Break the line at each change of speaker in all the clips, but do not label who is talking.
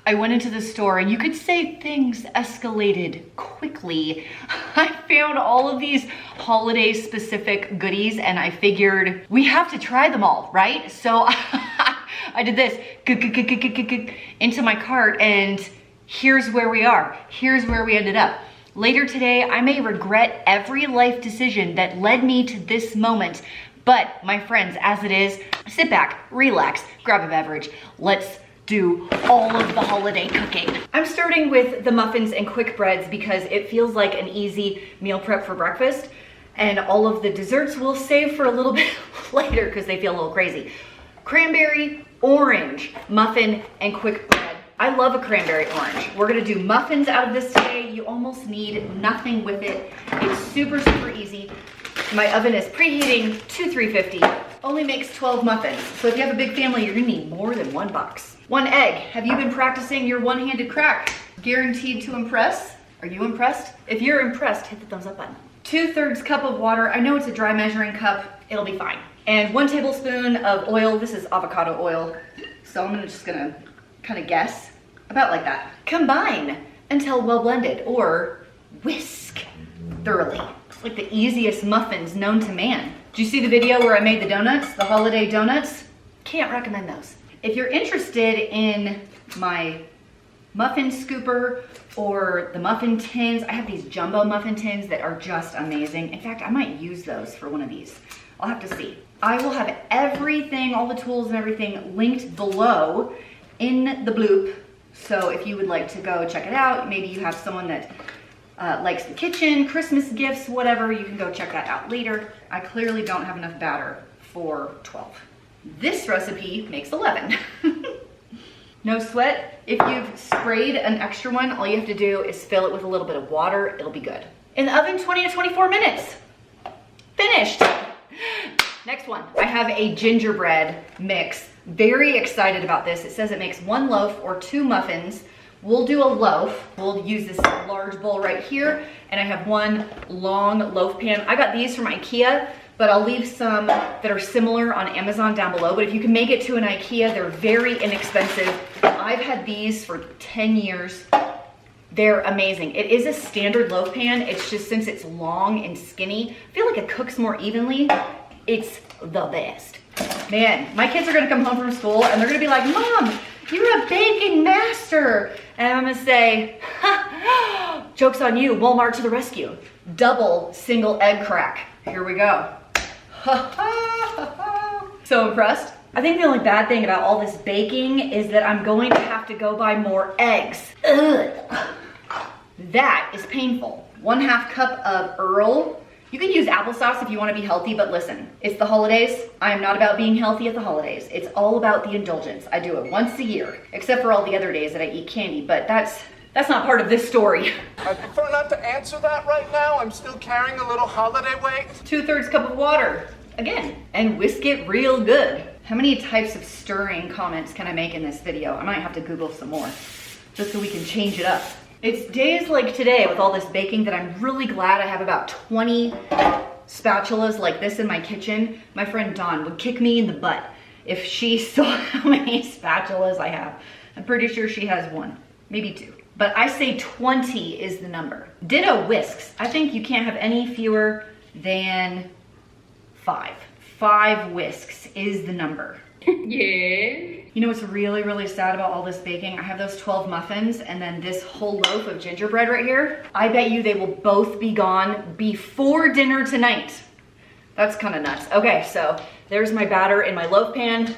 I went into the store and you could say things escalated quickly. I found all of these holiday specific goodies and I figured we have to try them all, right? So I did this into my cart and here's where we are. Here's where we ended up. Later today, I may regret every life decision that led me to this moment. But my friends, as it is, sit back, relax, grab a beverage. Let's do all of the holiday cooking. I'm starting with the muffins and quick breads because it feels like an easy meal prep for breakfast. And all of the desserts we'll save for a little bit later because they feel a little crazy. Cranberry, orange, muffin, and quick bread. I love a cranberry orange. We're gonna do muffins out of this today. You almost need nothing with it. It's super, super easy. My oven is preheating to 350. Only makes 12 muffins. So if you have a big family, you're gonna need more than one box. 1 egg. Have you been practicing your one-handed crack? Guaranteed to impress? Are you impressed? If you're impressed, hit the thumbs up button. 2/3 cup of water. I know it's a dry measuring cup. It'll be fine. And 1 tablespoon of oil. This is avocado oil. So I'm just gonna kind of guess. About like that. Combine until well blended or whisk thoroughly. It's like the easiest muffins known to man. Did you see the video where I made the donuts, the holiday donuts? Can't recommend those. If you're interested in my muffin scooper or the muffin tins, I have these jumbo muffin tins that are just amazing. In fact, I might use those for one of these. I'll have to see. I will have everything, all the tools and everything linked below in the bloop. So if you would like to go check it out, maybe you have someone that likes the kitchen, Christmas gifts, whatever, you can go check that out later. I clearly don't have enough batter for 12. This recipe makes 11. No sweat. If you've sprayed an extra one, all you have to do is fill it with a little bit of water. It'll be good. In the oven, 20 to 24 minutes. Finished. Next one, I have a gingerbread mix. Very excited about this. It says it makes 1 loaf or 2 muffins. We'll do a loaf. We'll use this large bowl right here. And I have 1 long loaf pan. I got these from IKEA, but I'll leave some that are similar on Amazon down below. But if you can make it to an IKEA, they're very inexpensive. I've had these for 10 years. They're amazing. It is a standard loaf pan. It's just since it's long and skinny, I feel like it cooks more evenly. It's the best. Man, my kids are gonna come home from school and they're gonna be like, Mom, you're a baking master. And I'm gonna say, ha, joke's on you, Walmart to the rescue. Double single egg crack. Here we go. So impressed. I think the only bad thing about all this baking is that I'm going to have to go buy more eggs. Ugh. That is painful. 1/2 cup of Earl. You can use applesauce if you want to be healthy, but listen, it's the holidays. I am not about being healthy at the holidays. It's all about the indulgence. I do it once a year, except for all the other days that I eat candy, but that's not part of this story.
I prefer not to answer that right now. I'm still carrying a little holiday weight.
2/3 cup of water, again, and whisk it real good. How many types of stirring comments can I make in this video? I might have to Google some more, just so we can change it up. It's days like today with all this baking that I'm really glad I have about 20 spatulas like this in my kitchen. My friend Dawn would kick me in the butt if she saw how many spatulas I have. I'm pretty sure she has 1, maybe 2. But I say 20 is the number. Ditto whisks. I think you can't have any fewer than 5. 5 whisks is the number. Yeah. You know what's really, really sad about all this baking? I have those 12 muffins and then this whole loaf of gingerbread right here. I bet you they will both be gone before dinner tonight. That's kind of nuts. Okay, so there's my batter in my loaf pan.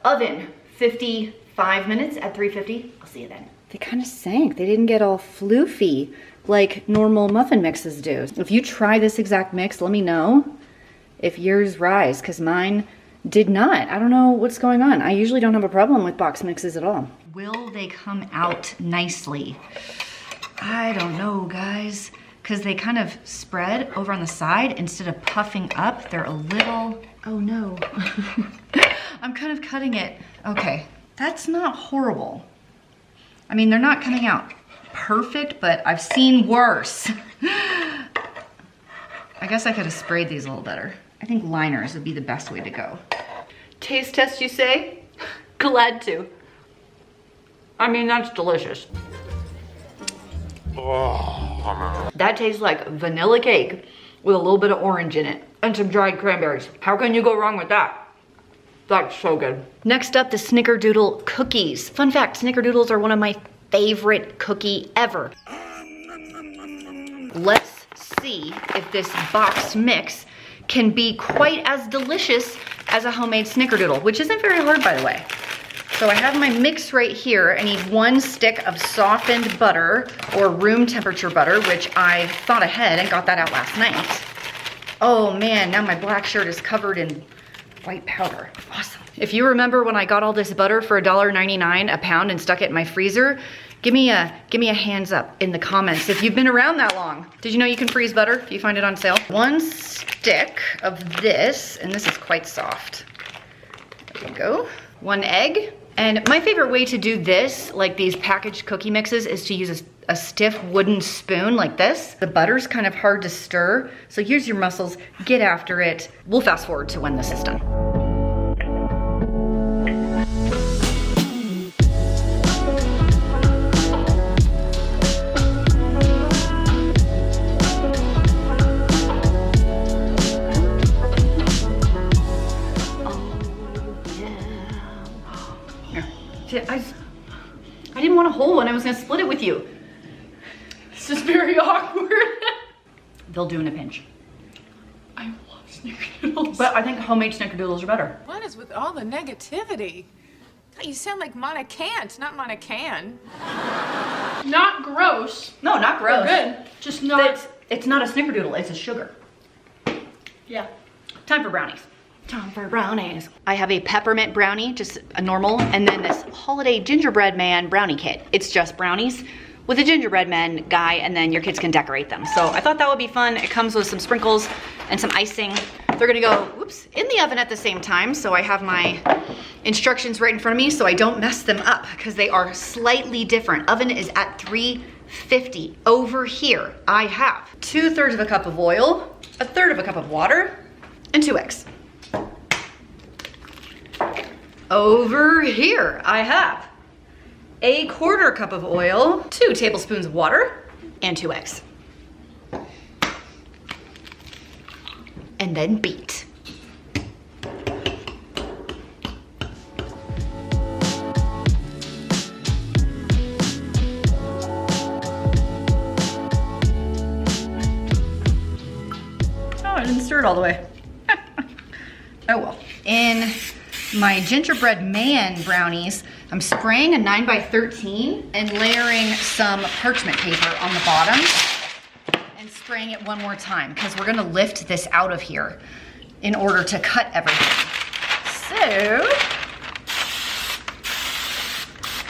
Oven, 55 minutes at 350. I'll see you then. They kind of sank. They didn't get all floofy like normal muffin mixes do. If you try this exact mix, let me know if yours rise, because mine did not. I don't know what's going on. I usually don't have a problem with box mixes at all. Will they come out nicely? I don't know, guys, because they kind of spread over on the side instead of puffing up. They're a little, oh no. I'm kind of cutting it. Okay, that's not horrible. I mean, they're not coming out perfect, but I've seen worse. I guess I could have sprayed these a little better. I think liners would be the best way to go. Taste test, you say? Glad to. I mean, that's delicious.
Oh,
That tastes like vanilla cake with a little bit of orange in it and some dried cranberries. How can you go wrong with that? That's so good. Next up, the Snickerdoodle cookies. Fun fact, Snickerdoodles are one of my favorite cookie ever. Let's see if this box mix can be quite as delicious as a homemade Snickerdoodle, which isn't very hard, by the way. So I have my mix right here. I need 1 stick of softened butter or room temperature butter, which I thought ahead and got that out last night. Oh man, now my black shirt is covered in white powder. Awesome. If you remember when I got all this butter for $1.99 a pound and stuck it in my freezer, give me a hands up in the comments if you've been around that long. Did you know you can freeze butter if you find it on sale? 1 stick of this, and this is quite soft. There we go. 1 egg. And my favorite way to do this, like these packaged cookie mixes, is to use a stiff wooden spoon like this. The butter's kind of hard to stir, so use your muscles, get after it. We'll fast forward to when this is done. I didn't want a whole one. I was gonna split it with you. This is very awkward. They'll do in a pinch. I love Snickerdoodles. But I think homemade Snickerdoodles are better.
What is with all the negativity? God, you sound like Mona Kant, not Mona Can.
Not gross.
No, not gross.
They're good. Just not.
It's not a Snickerdoodle, it's a sugar.
Yeah.
Time for brownies. Time for brownies. I have a peppermint brownie, just a normal, and then this holiday gingerbread man brownie kit. It's just brownies with a gingerbread man guy, and then your kids can decorate them. So I thought that would be fun. It comes with some sprinkles and some icing. They're gonna go, whoops, in the oven at the same time. So I have my instructions right in front of me so I don't mess them up because they are slightly different. Oven is at 350. Over here, I have 2/3 of a cup of oil, 1/3 of a cup of water, and 2 eggs. Over here, I have 1/4 cup of oil, 2 tablespoons of water, and 2 eggs. And then beat. Oh, I didn't stir it all the way. Oh well. In my gingerbread man brownies, I'm spraying a 9x13 and layering some parchment paper on the bottom and spraying it one more time because we're gonna lift this out of here in order to cut everything. So,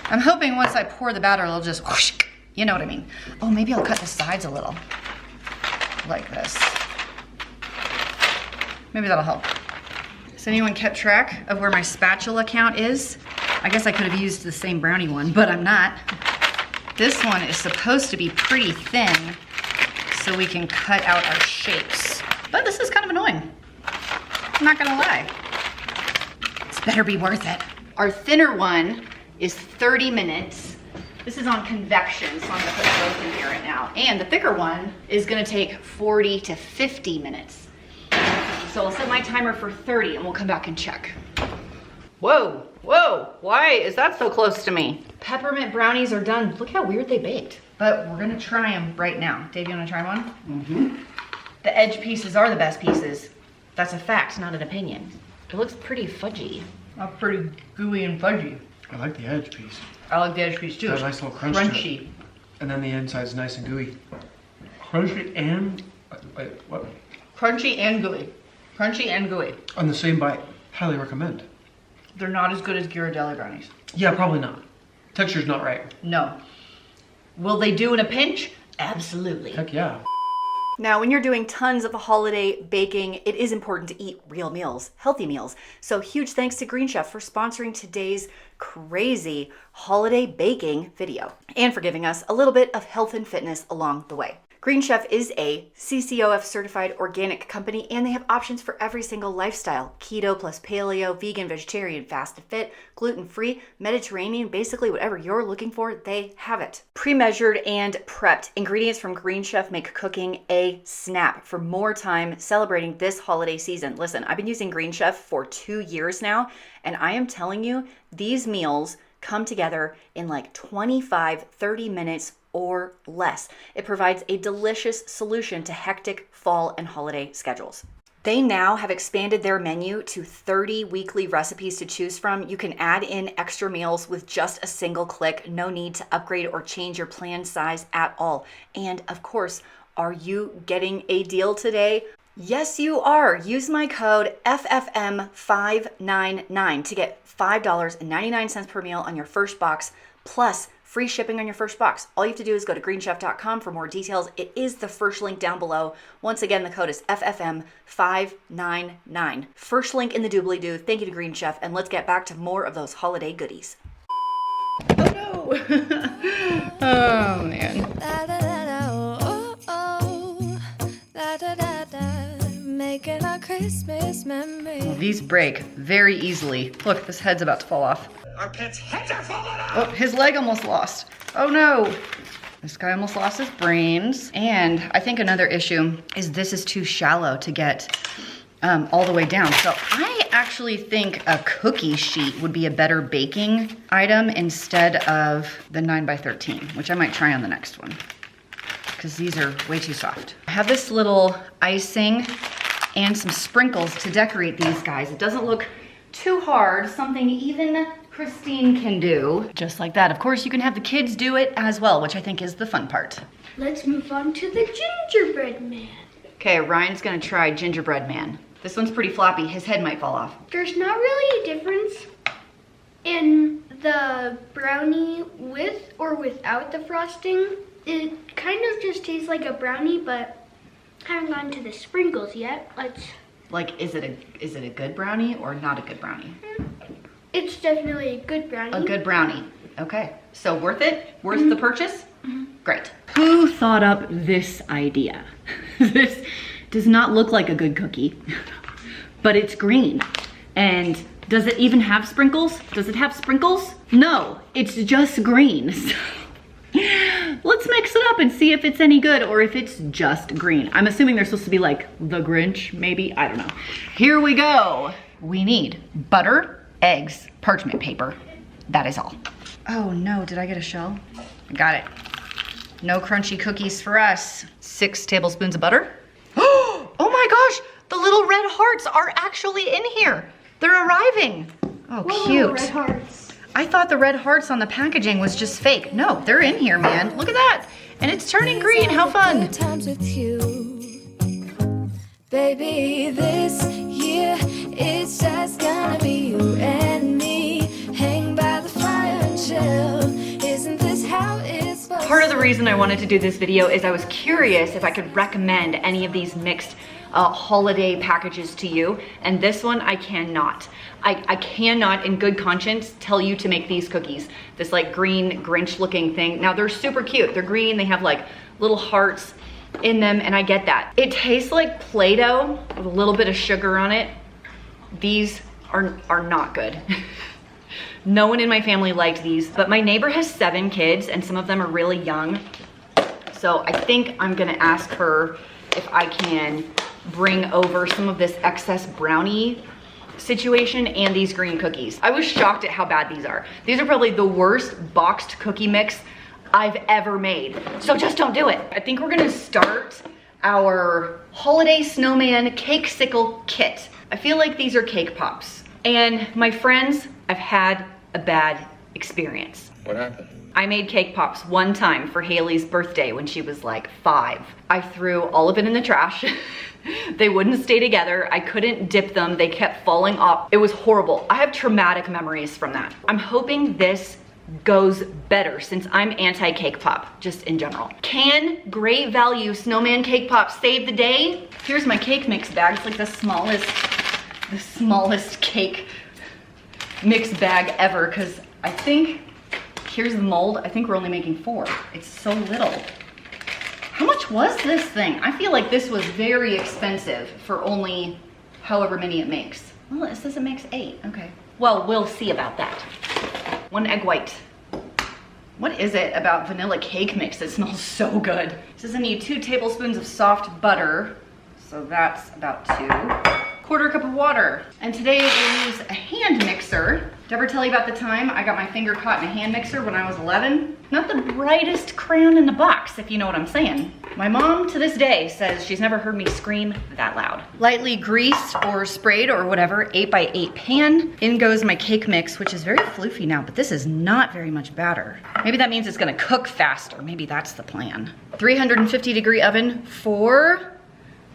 I'm hoping once I pour the batter, it'll just whoosh, you know what I mean. Oh, maybe I'll cut the sides a little, like this. Maybe that'll help. Has anyone kept track of where my spatula count is? I guess I could have used the same brownie one, but I'm not. This one is supposed to be pretty thin so we can cut out our shapes. But this is kind of annoying. I'm not gonna lie. This better be worth it. Our thinner one is 30 minutes. This is on convection, so I'm gonna put both in here right now. And the thicker one is gonna take 40 to 50 minutes. So I'll set my timer for 30 and we'll come back and check. Whoa, whoa, why is that so close to me? Peppermint brownies are done. Look how weird they baked. But we're gonna try them right now. Dave, you wanna try one? Mm-hmm. The edge pieces are the best pieces. That's a fact, not an opinion. It looks pretty fudgy. Pretty gooey and fudgy.
I like the edge piece.
I like the edge piece too.
Got a nice little crunch to
Crunchy.
it. And then the inside's nice and gooey. Crunchy and, wait, what?
Crunchy and gooey. Crunchy and gooey.
On the same bite. Highly recommend.
They're not as good as Ghirardelli brownies.
Yeah, probably not. Texture's not right.
No. Will they do in a pinch? Absolutely.
Heck yeah.
Now, when you're doing tons of holiday baking, it is important to eat real meals, healthy meals. So huge thanks to Green Chef for sponsoring today's crazy holiday baking video and for giving us a little bit of health and fitness along the way. Green Chef is a CCOF certified organic company, and they have options for every single lifestyle. Keto plus paleo, vegan, vegetarian, fast and fit, gluten-free, Mediterranean, basically whatever you're looking for, they have it. Pre-measured and prepped ingredients from Green Chef make cooking a snap. For more time celebrating this holiday season. Listen, I've been using Green Chef for 2 years now, and I am telling you, these meals come together in like 25-30 minutes or less. It provides a delicious solution to hectic fall and holiday schedules. They now have expanded their menu to 30 weekly recipes to choose from. You can add in extra meals with just a single click. No need to upgrade or change your plan size at all. And of course, are you getting a deal today? Yes, you are. Use my code FFM599 to get $5.99 per meal on your first box, plus free shipping on your first box. All you have to do is go to greenchef.com for more details. It is the first link down below. Once again, the code is FFM599. First link in the doobly-doo. Thank you to Green Chef, and let's get back to more of those holiday goodies.
Oh no. Oh man.
Making our Christmas memory.
Well, these break very easily. Look, this head's about to fall off.
Our pets' heads are falling off!
Oh, his leg almost lost. Oh no. This guy almost lost his brains. And I think another issue is this is too shallow to get all the way down. So I actually think a cookie sheet would be a better baking item instead of the 9x13, which I might try on the next one, because these are way too soft. I have this little icing and some sprinkles to decorate these guys. It doesn't look too hard, something even Christine can do. Just like that. Of course, you can have the kids do it as well, which I think is the fun part.
Let's move on to the gingerbread man.
Okay, Ryan's gonna try gingerbread man. This one's pretty floppy. His head might fall off.
There's not really a difference in the brownie with or without the frosting. It kind of just tastes like a brownie, but I haven't gotten to the sprinkles yet.
Like, is it a good brownie or not a good brownie?
It's definitely a good brownie.
A good brownie. Okay. So worth it? Worth the purchase? Great. Who thought up this idea? This does not look like a good cookie, but it's green. And does it even have sprinkles? Does it have sprinkles? No, it's just green. Let's mix it up and see if it's any good or if it's just green. I'm assuming they're supposed to be like the Grinch, maybe, I don't know. Here we go. We need butter, eggs, parchment paper. That is all. Oh no, did I get a shell? I got it. No crunchy cookies for us. 6 tablespoons of butter. Oh my gosh, the little red hearts are actually in here. They're arriving. Oh,
Whoa,
cute.
red hearts.
I thought the red hearts on the packaging was just fake. No, they're in here, man. Look at that. And it's turning green. How fun.
Times with you. Baby, this year it's just gonna be you and me. Hang by the fire and chill. Isn't this how it's supposed to be?
Part of the reason I wanted to do this video is I was curious if I could recommend any of these mixed holiday packages to you, and this one I cannot. I cannot in good conscience tell you to make these cookies. This like green Grinch looking thing. Now they're super cute. They're green, they have like little hearts in them, and I get that. It tastes like Play-Doh with a little bit of sugar on it. These are not good. No one in my family liked these, but my neighbor has 7 kids and some of them are really young. So I think I'm gonna ask her if I can bring over some of this excess brownie situation and these green cookies. I was shocked at how bad these are. These are probably the worst boxed cookie mix I've ever made. So just don't do it. I think we're gonna start our holiday snowman cake sickle kit. I feel like these are cake pops. And my friends, I've had a bad experience.
What happened?
I made cake pops one time for Haley's birthday when she was like 5. I threw all of it in the trash. They wouldn't stay together. I couldn't dip them. They kept falling off. It was horrible. I have traumatic memories from that. I'm hoping this goes better since I'm anti-cake pop, just in general. Can Great Value Snowman Cake Pop save the day? Here's my cake mix bag. It's like the smallest cake mix bag ever, because I think, here's the mold. I think we're only making 4. It's so little. How much was this thing? I feel like this was very expensive for only however many it makes. Well, it says it makes 8, okay. Well, we'll see about that. 1 egg white. What is it about vanilla cake mix that smells so good? It says I need 2 tablespoons of soft butter. So that's about 2. 1/4 cup of water. And today we'll use a hand mixer. Did I ever tell you about the time I got my finger caught in a hand mixer when I was 11? Not the brightest crayon in the box, if you know what I'm saying. My mom to this day says she's never heard me scream that loud. Lightly greased or sprayed or whatever, 8x8 pan. In goes my cake mix, which is very floofy now, but this is not very much batter. Maybe that means it's gonna cook faster. Maybe that's the plan. 350-degree oven for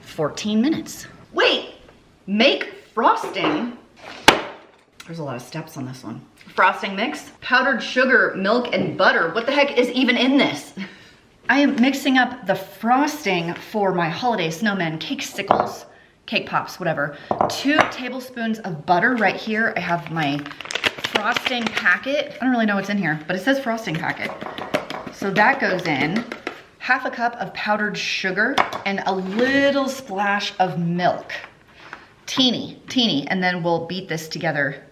14 minutes. Wait, make frosting. There's a lot of steps on this one. Frosting mix, powdered sugar, milk, and butter. What the heck is even in this? I am mixing up the frosting for my holiday snowman cake sickles, cake pops, whatever. 2 tablespoons of butter right here. I have my frosting packet. I don't really know what's in here, but it says frosting packet. So that goes in. 1/2 cup of powdered sugar and a little splash of milk. Teeny, and then we'll beat this together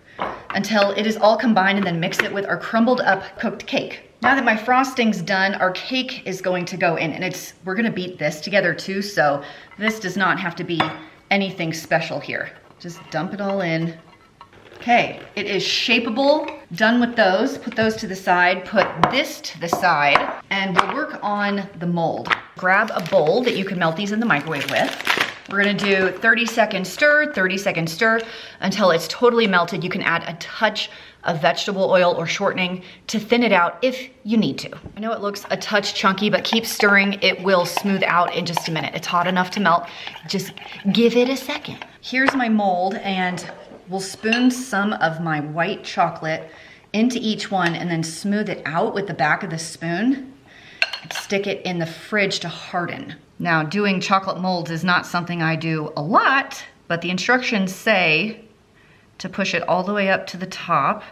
until it is all combined and then mix it with our crumbled up cooked cake. Now that my frosting's done, our cake is going to go in, and we're gonna beat this together too, so this does not have to be anything special here. Just dump it all in. Okay, it is shapeable. Done with those. Put those to the side, put this to the side, and we'll work on the mold. Grab a bowl that you can melt these in the microwave with. We're gonna do 30-second stir, 30-second stir until it's totally melted. You can add a touch of vegetable oil or shortening to thin it out if you need to. I know it looks a touch chunky, but keep stirring. It will smooth out in just a minute. It's hot enough to melt. Just give it a second. Here's my mold, and we'll spoon some of my white chocolate into each one and then smooth it out with the back of the spoon and stick it in the fridge to harden. Now, doing chocolate molds is not something I do a lot, but the instructions say to push it all the way up to the top,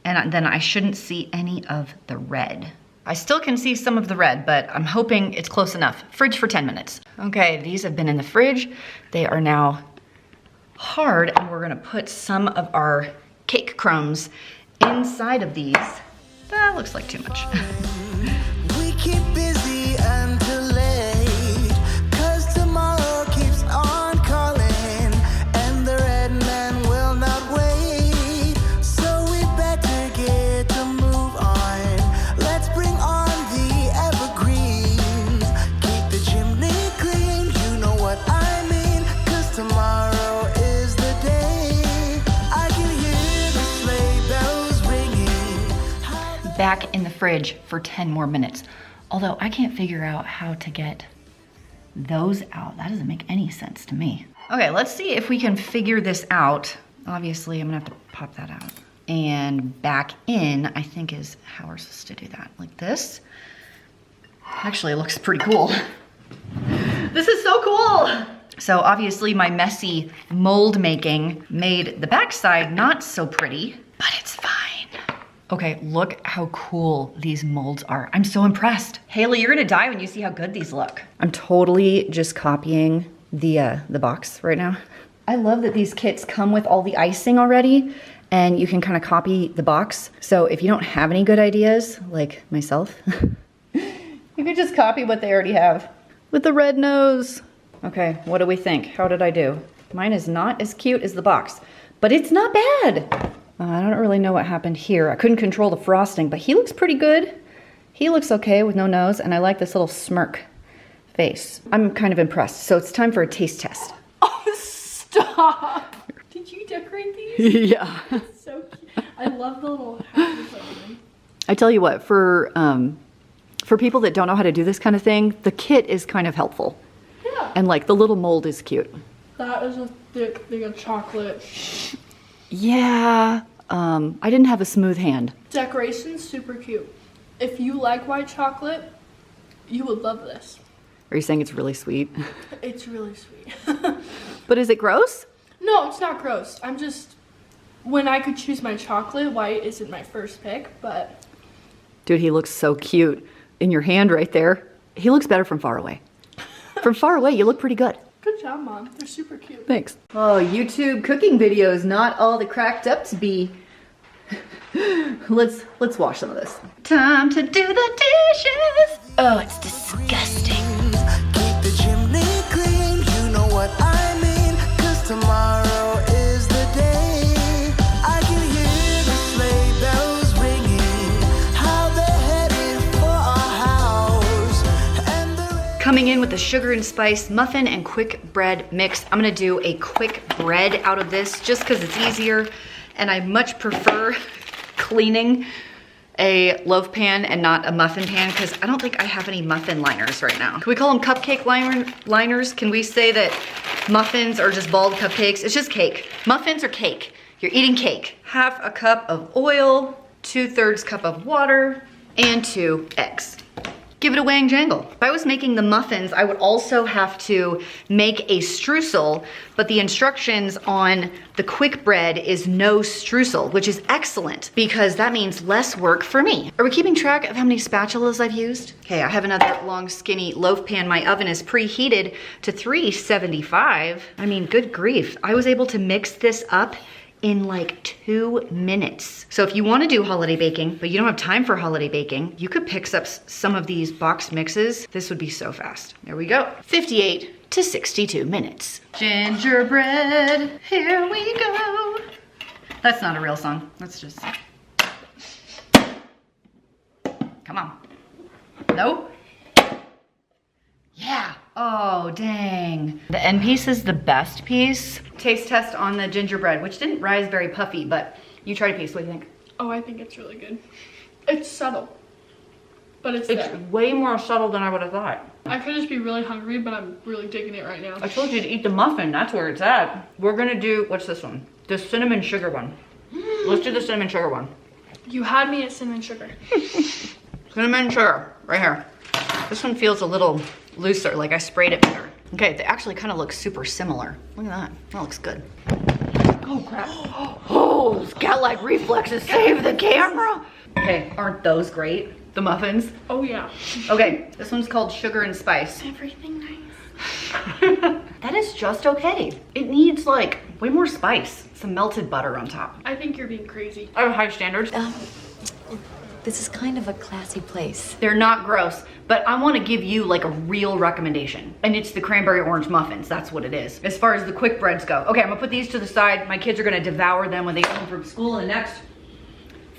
and then I shouldn't see any of the red. I still can see some of the red, but I'm hoping it's close enough. Fridge for 10 minutes. Okay, these have been in the fridge. They are now hard, and we're gonna put some of our cake crumbs inside of these. That looks like too much.
We keep busy until late, 'cause tomorrow keeps on calling, and the red man will not wait. So we better get to move on. Let's bring on the evergreens. Keep the chimney clean, you know what I mean, 'cause tomorrow is the day. I can hear the sleigh bells ringing.
Back in the fridge for 10 more minutes. Although I can't figure out how to get those out. That doesn't make any sense to me. Okay, let's see if we can figure this out. Obviously, I'm gonna have to pop that out. And back in, I think, is how we're supposed to do that. Like this. Actually, it looks pretty cool. This is so cool. So obviously my messy mold making made the backside not so pretty, but it's fine. Okay, look how cool these molds are. I'm so impressed. Haley, you're gonna die when you see how good these look. I'm totally just copying the box right now. I love that these kits come with all the icing already, and you can kind of copy the box. So if you don't have any good ideas, like myself, you can just copy what they already have. With the red nose. Okay, what do we think? How did I do? Mine is not as cute as the box, but it's not bad. I don't really know what happened here. I couldn't control the frosting, but he looks pretty good. He looks okay with no nose, and I like this little smirk face. I'm kind of impressed. So it's time for a taste test.
Oh, stop! Did you decorate these?
Yeah.
So cute. I love the little hats on them.
I tell you what, for people that don't know how to do this kind of thing, the kit is kind of helpful.
Yeah.
And like the little mold is cute.
That is a thick thing of chocolate.
Yeah. I didn't have a smooth hand.
Decoration's super cute. If you like white chocolate, you would love this.
Are you saying it's really sweet?
It's really sweet.
But is it gross?
No, it's not gross. I'm just, when I could choose my chocolate, white isn't my first pick, but.
Dude, he looks so cute in your hand right there.
He looks better from far away. From far away, you look pretty good.
Good job, Mom. They're super cute.
Thanks. Oh, YouTube cooking videos, not all they're cracked up to be. Let's wash some of this. Time to do the dishes. Oh, it's disgusting.
Keep the chimney clean, you know what I mean. 'Cause tomorrow is the day. I can hear the sleigh bells ringing, how they're headed for our house. And
Coming in with the sugar and spice muffin and quick bread mix. I'm gonna do a quick bread out of this just because it's easier, and I much prefer cleaning a loaf pan and not a muffin pan because I don't think I have any muffin liners right now. Can we call them cupcake liners? Can we say that muffins are just bald cupcakes? It's just cake. Muffins are cake. You're eating cake. 1/2 a cup of oil, 2/3 cup of water, and 2 eggs. Give it a wang jangle. If I was making the muffins, I would also have to make a streusel, but the instructions on the quick bread is no streusel, which is excellent because that means less work for me. Are we keeping track of how many spatulas I've used? Okay, I have another long skinny loaf pan. My oven is preheated to 375. I mean, good grief. I was able to mix this up in like 2 minutes. So if you wanna do holiday baking, but you don't have time for holiday baking, you could pick up some of these box mixes. This would be so fast. There we go. 58 to 62 minutes. Gingerbread, here we go. That's not a real song. That's just, come on. No? Yeah. Oh, dang. The end piece is the best piece. Taste test on the gingerbread, which didn't rise very puffy, but you tried a piece. What do you think?
Oh, I think it's really good. It's subtle, but it's
It's
there.
way more subtle than I would have thought.
I could just be really hungry, but I'm really digging it right now.
I told you to eat the muffin. That's where it's at. We're gonna do, what's this one? The cinnamon sugar one. Let's do the cinnamon sugar one.
You had me at cinnamon sugar.
Cinnamon sugar, right here. This one feels a little looser, like I sprayed it better. Okay, they actually kind of look super similar. Look at that, that looks good. Oh crap. Oh, those cat-like reflexes save the camera. Okay, aren't those great? The muffins?
Oh yeah.
Okay, this one's called sugar and spice.
Everything nice.
That is just okay. It needs like way more spice. Some melted butter on top.
I think you're being crazy.
I have high standards.
This is kind of a classy place.
They're not gross, but I want to give you like a real recommendation. And it's the cranberry orange muffins. That's what it is. As far as the quick breads go. Okay, I'm gonna put these to the side. My kids are gonna devour them when they come from school in the next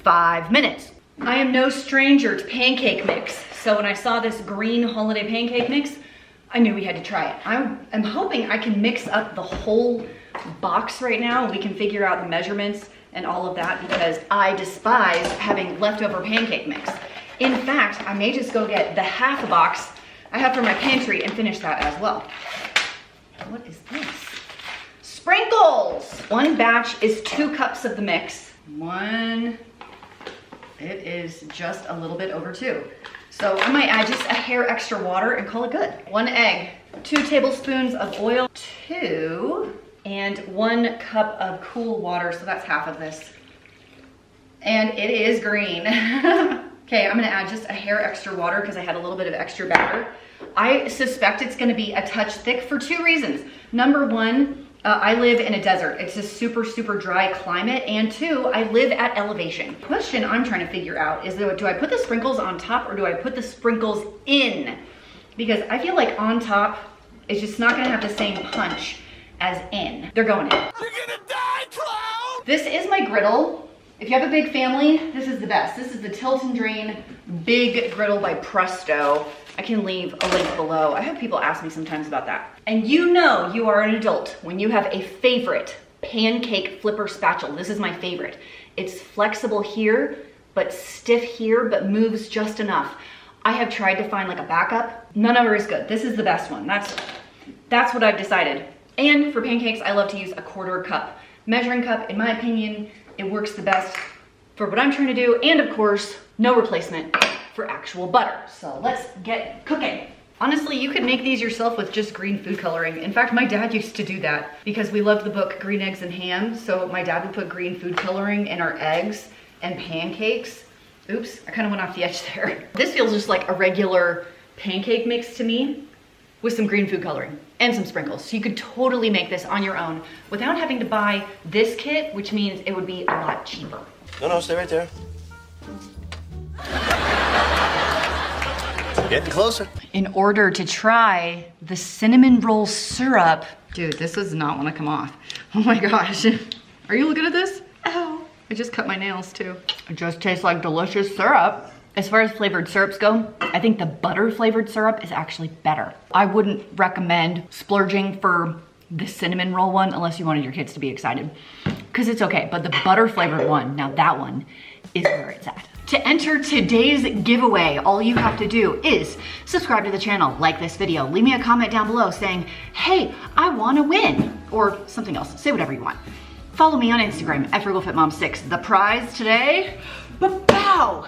5 minutes. I am no stranger to pancake mix. So when I saw this green holiday pancake mix, I knew we had to try it. I'm hoping I can mix up the whole box right now. We can figure out the measurements and all of that because I despise having leftover pancake mix. In fact, I may just go get the half box I have from my pantry and finish that as well. What is this? Sprinkles! 1 batch is 2 cups of the mix. It is just a little bit over 2. So I might add just a hair extra water and call it good. 1 egg, 2 tablespoons of oil, 2, and 1 cup of cool water, so that's half of this. And it is green. Okay, I'm gonna add just a hair extra water because I had a little bit of extra batter. I suspect it's gonna be a touch thick for 2 reasons. Number 1, I live in a desert. It's a super, super dry climate. And 2, I live at elevation. The question I'm trying to figure out is, do I put the sprinkles on top or do I put the sprinkles in? Because I feel like on top is just not gonna have the same punch as in. They're going in.
You're gonna die, clown!
This is my griddle. If you have a big family, this is the best. This is the Tilt and Drain Big Griddle by Presto. I can leave a link below. I have people ask me sometimes about that. And you know you are an adult when you have a favorite pancake flipper spatula. This is my favorite. It's flexible here, but stiff here, but moves just enough. I have tried to find like a backup. None of them is good. This is the best one. That's what I've decided. And for pancakes, I love to use a 1/4 cup. Measuring cup, in my opinion, it works the best for what I'm trying to do. And of course, no replacement for actual butter. So let's get cooking. Honestly, you could make these yourself with just green food coloring. In fact, my dad used to do that because we loved the book Green Eggs and Ham. So my dad would put green food coloring in our eggs and pancakes. Oops, I kind of went off the edge there. This feels just like a regular
pancake mix to me with some green food coloring and some sprinkles. So you could totally make this on your own without having to buy this kit, which means it would be a lot cheaper.
No, stay right there. Getting closer.
In order to try the cinnamon roll syrup, dude, this does not want to come off. Oh my gosh. Are you looking at this? Ow. I just cut my nails too. It just tastes like delicious syrup. As far as flavored syrups go, I think the butter flavored syrup is actually better. I wouldn't recommend splurging for the cinnamon roll one unless you wanted your kids to be excited, because it's okay. But the butter flavored one, now that one is where it's at. To enter today's giveaway, all you have to do is subscribe to the channel, like this video, leave me a comment down below saying, hey, I want to win, or something else. Say whatever you want. Follow me on Instagram at FrugalFitMom6. The prize today, ba-bow!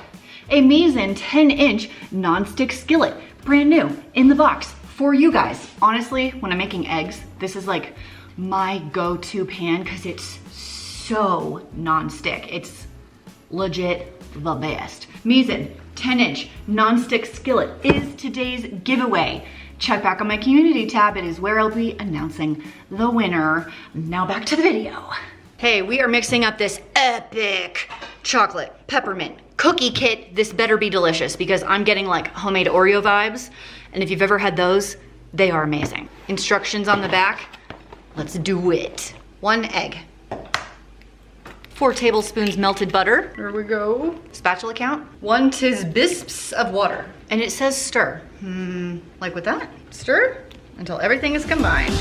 A Mizzen 10-inch non-stick skillet, brand new, in the box for you guys. Honestly, when I'm making eggs, this is like my go-to pan because it's so non-stick. It's legit the best. Mizzen 10-inch non-stick skillet is today's giveaway. Check back on my community tab. It is where I'll be announcing the winner. Now back to the video. Hey, we are mixing up this epic chocolate peppermint cookie kit. This better be delicious because I'm getting like homemade Oreo vibes. And if you've ever had those, they are amazing. Instructions on the back. Let's do it. 1 egg. 4 tablespoons melted butter.
There we go.
Spatula count. 1 tisbisps of water. And it says stir. Like with that? Stir until everything is combined.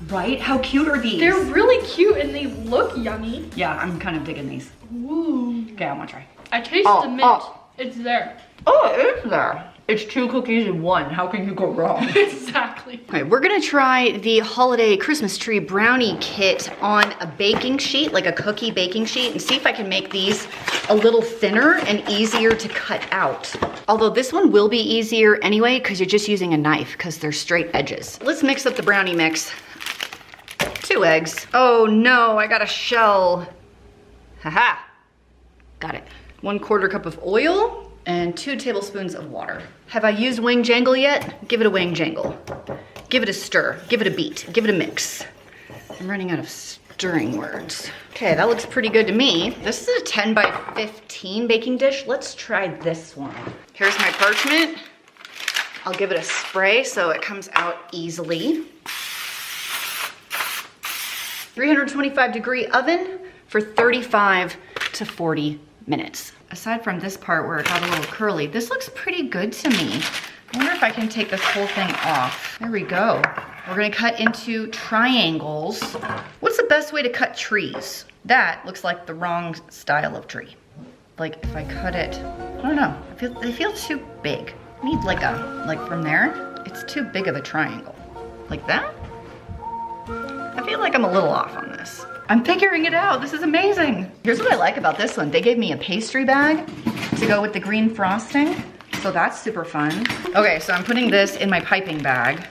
Right? How cute are these?
They're really cute and they look yummy.
Yeah, I'm kind of digging these.
Ooh.
Okay, I want to try.
I taste the mint. It's there.
Oh, it is there. It's 2 cookies in 1. How can you go wrong?
Exactly.
Okay, we're gonna try the holiday Christmas tree brownie kit on a baking sheet, like a cookie baking sheet, and see if I can make these a little thinner and easier to cut out. Although this one will be easier anyway, because you're just using a knife, because they're straight edges. Let's mix up the brownie mix. 2 eggs. Oh no, I got a shell. Haha. Got it. 1/4 cup of oil and 2 tablespoons of water. Have I used wing jangle yet? Give it a wing jangle. Give it a stir. Give it a beat. Give it a mix. I'm running out of stirring words. Okay, that looks pretty good to me. This is a 10 by 15 baking dish. Let's try this one. Here's my parchment. I'll give it a spray so it comes out easily. 325-degree oven for 35 to 40 minutes. Aside from this part where it got a little curly, this looks pretty good to me. I wonder if I can take this whole thing off. There we go. We're gonna cut into triangles. What's the best way to cut trees? That looks like the wrong style of tree. Like if I cut it, I don't know, they feel too big. I need like from there, it's too big of a triangle. Like that? I feel like I'm a little off on this. I'm figuring it out. This is amazing. Here's what I like about this one. They gave me a pastry bag to go with the green frosting. So that's super fun. Okay, so I'm putting this in my piping bag.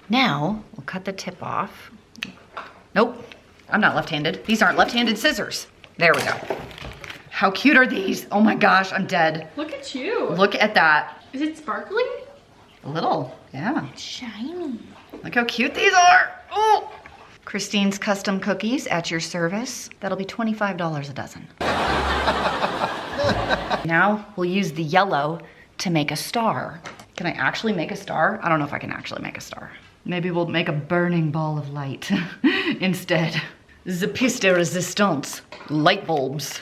Now, we'll cut the tip off. Nope, I'm not left-handed. These aren't left-handed scissors. There we go. How cute are these? Oh my gosh, I'm dead.
Look at you.
Look at that.
Is it sparkling?
A little, yeah.
It's shiny. Look
how cute these are. Oh! Christine's Custom Cookies at your service. That'll be $25 a dozen. Now we'll use the yellow to make a star. Can I actually make a star? I don't know if I can actually make a star. Maybe we'll make a burning ball of light instead. The pièce de résistance. Light bulbs.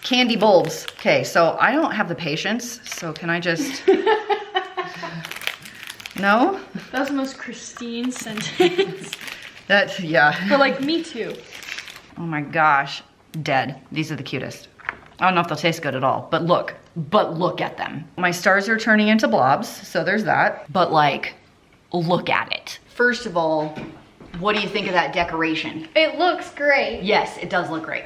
Candy bulbs. Okay, so I don't have the patience, so can I just... No?
That was the most Christine sentence.
That, yeah.
But like, me too.
Oh my gosh, dead. These are the cutest. I don't know if they'll taste good at all, but look at them. My stars are turning into blobs, so there's that. But like, look at it. First of all, what do you think of that decoration?
It looks great.
Yes, it does look great.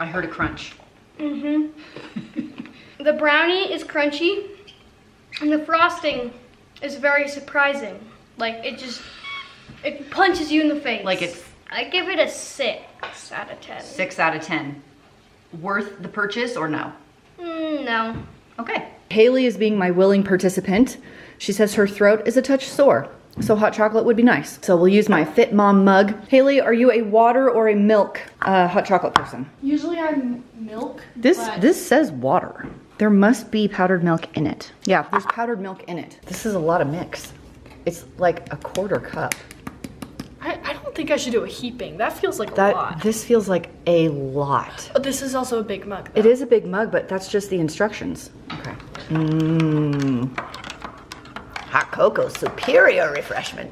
I heard a crunch.
The brownie is crunchy, and the frosting is very surprising. Like, it punches you in the face.
Like it's...
I give it a 6 out of 10.
6 out of 10. Worth the purchase or no?
No.
Okay.
Haley is being my willing participant. She says her throat is a touch sore, so hot chocolate would be nice. So we'll use my Fit Mom mug. Haley, are you a water or a milk hot chocolate person?
Usually I'm milk.
This says water. There must be powdered milk in it. Yeah, there's powdered milk in it. This is a lot of mix. It's like a 1/4 cup.
I don't think I should do a heaping. That feels like a lot.
This feels like a lot.
Oh, this is also a big mug, though.
It is a big mug, but that's just the instructions. Okay. Hot cocoa, superior refreshment.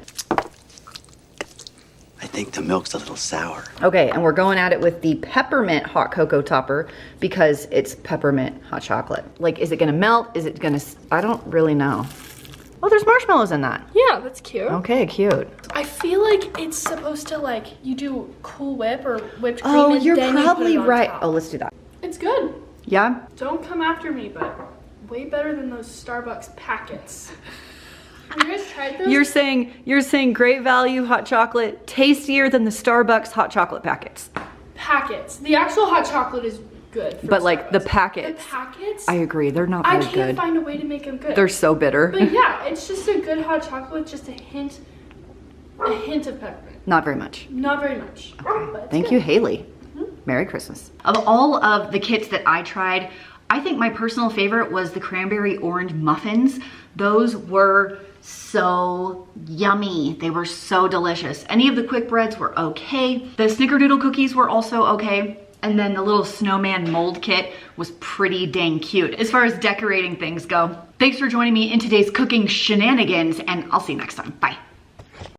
I think the milk's a little sour.
Okay, and we're going at it with the peppermint hot cocoa topper because it's peppermint hot chocolate. Like, is it gonna melt? Is it gonna, I don't really know. Oh, there's marshmallows in that.
Yeah, that's cute.
Okay, cute.
I feel like it's supposed to, like, you do Cool Whip or whipped cream
Oh,
and
you're
then
probably
you put it on
right.
top.
Oh, let's do that.
It's good.
Yeah?
Don't come after me, but way better than those Starbucks packets. Have you guys tried those?
You're saying great value hot chocolate, tastier than the Starbucks hot chocolate packets.
Packets. The actual hot chocolate is good.
But like the
Starbucks.
packets.
The packets?
I agree, they're not
I
very
can't
good.
find a way to make them good.
They're so bitter.
But yeah, it's just a good hot chocolate, just a hint of peppermint.
Not very much.
Not very much. But it's
Thank
good.
you, Haley. Merry Christmas.
Of all of the kits that I tried, I think my personal favorite was the cranberry orange muffins. Those were so yummy. They were so delicious. Any of the quick breads were okay. The snickerdoodle cookies were also okay. And then the little snowman mold kit was pretty dang cute as far as decorating things go. Thanks for joining me in today's cooking shenanigans, and I'll see you next time. Bye.